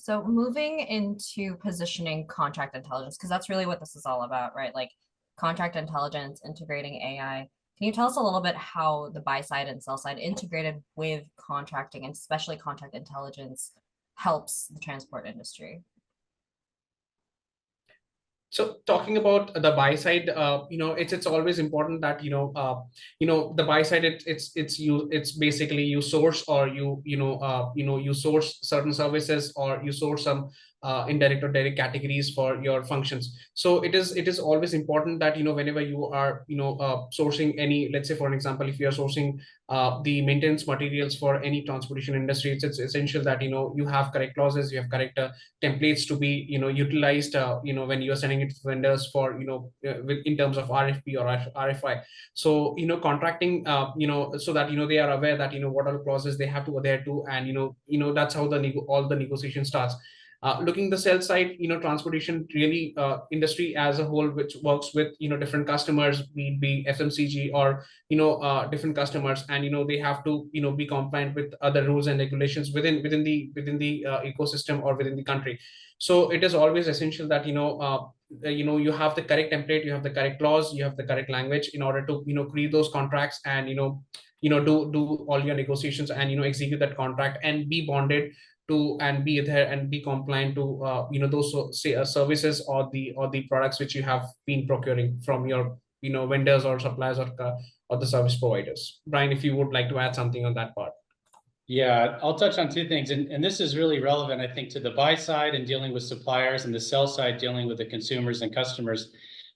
So moving into positioning contract intelligence, because that's really what this is all about, right? Like contract intelligence, integrating AI. Can you tell us a little bit how the buy side and sell side integrated with contracting and especially contract intelligence helps the transport industry? So talking about the buy side, it's always important that the buy side it's basically you source or you source certain services or you source some indirect or direct categories for your functions. So it is always important that whenever you are sourcing any, let's say for an example, if you are sourcing the maintenance materials for any transportation industry, it's essential that you have correct clauses, you have correct templates to be utilized when you're sending it to vendors for in terms of RFP or RFI. So contracting so that they are aware that what are the clauses they have to adhere to, and that's how all the negotiation starts. Looking the sell side, transportation really industry as a whole, which works with different customers, be FMCG or different customers, and they have to be compliant with other rules and regulations within the ecosystem or within the country. So it is always essential that you have the correct template, you have the correct clause, you have the correct language in order to create those contracts, and do all your negotiations, and execute that contract and be bonded to and be there and be compliant to those services or the products which you have been procuring from your vendors or suppliers or the service providers. Brian, if you would like to add something on that part. Yeah, I'll touch on two things. And this is really relevant, I think, to the buy side and dealing with suppliers, and the sell side dealing with the consumers and customers.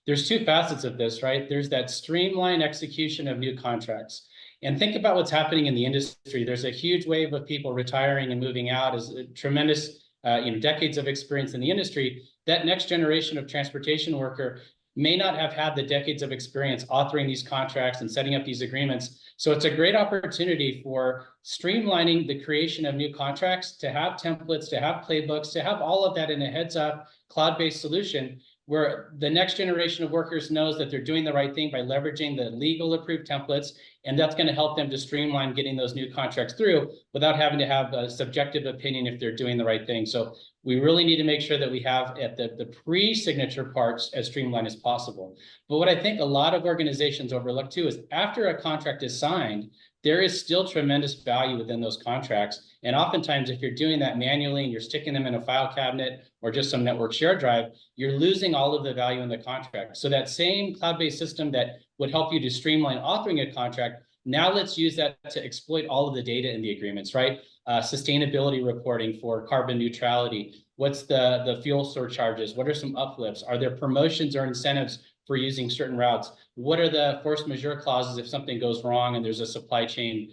There's two facets of this, right? There's that streamlined execution of new contracts. And think about what's happening in the industry. There's a huge wave of people retiring and moving out, as a tremendous, decades of experience in the industry. That next generation of transportation worker may not have had the decades of experience authoring these contracts and setting up these agreements. So it's a great opportunity for streamlining the creation of new contracts, to have templates, to have playbooks, to have all of that in a heads-up cloud-based solution, where the next generation of workers knows that they're doing the right thing by leveraging the legal approved templates, and that's going to help them to streamline getting those new contracts through without having to have a subjective opinion if they're doing the right thing. So we really need to make sure that we have at the pre-signature parts as streamlined as possible. But what I think a lot of organizations overlook too is after a contract is signed, there is still tremendous value within those contracts. And oftentimes, if you're doing that manually and you're sticking them in a file cabinet or just some network share drive, you're losing all of the value in the contract. So that same cloud-based system that would help you to streamline authoring a contract, now let's use that to exploit all of the data in the agreements, right? Sustainability reporting for carbon neutrality. What's the fuel surcharges? What are some uplifts? Are there promotions or incentives for using certain routes? What are the force majeure clauses if something goes wrong and there's a supply chain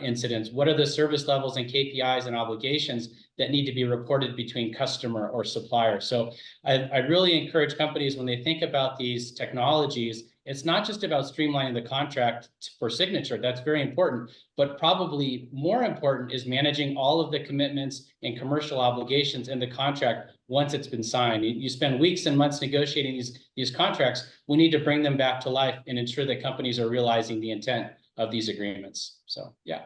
incident? What are the service levels and KPIs and obligations that need to be reported between customer or supplier? So I really encourage companies, when they think about these technologies, it's not just about streamlining the contract for signature. That's very important, but probably more important is managing all of the commitments and commercial obligations in the contract once it's been signed. You spend weeks and months negotiating these contracts. We need to bring them back to life and ensure that companies are realizing the intent of these agreements. So, yeah.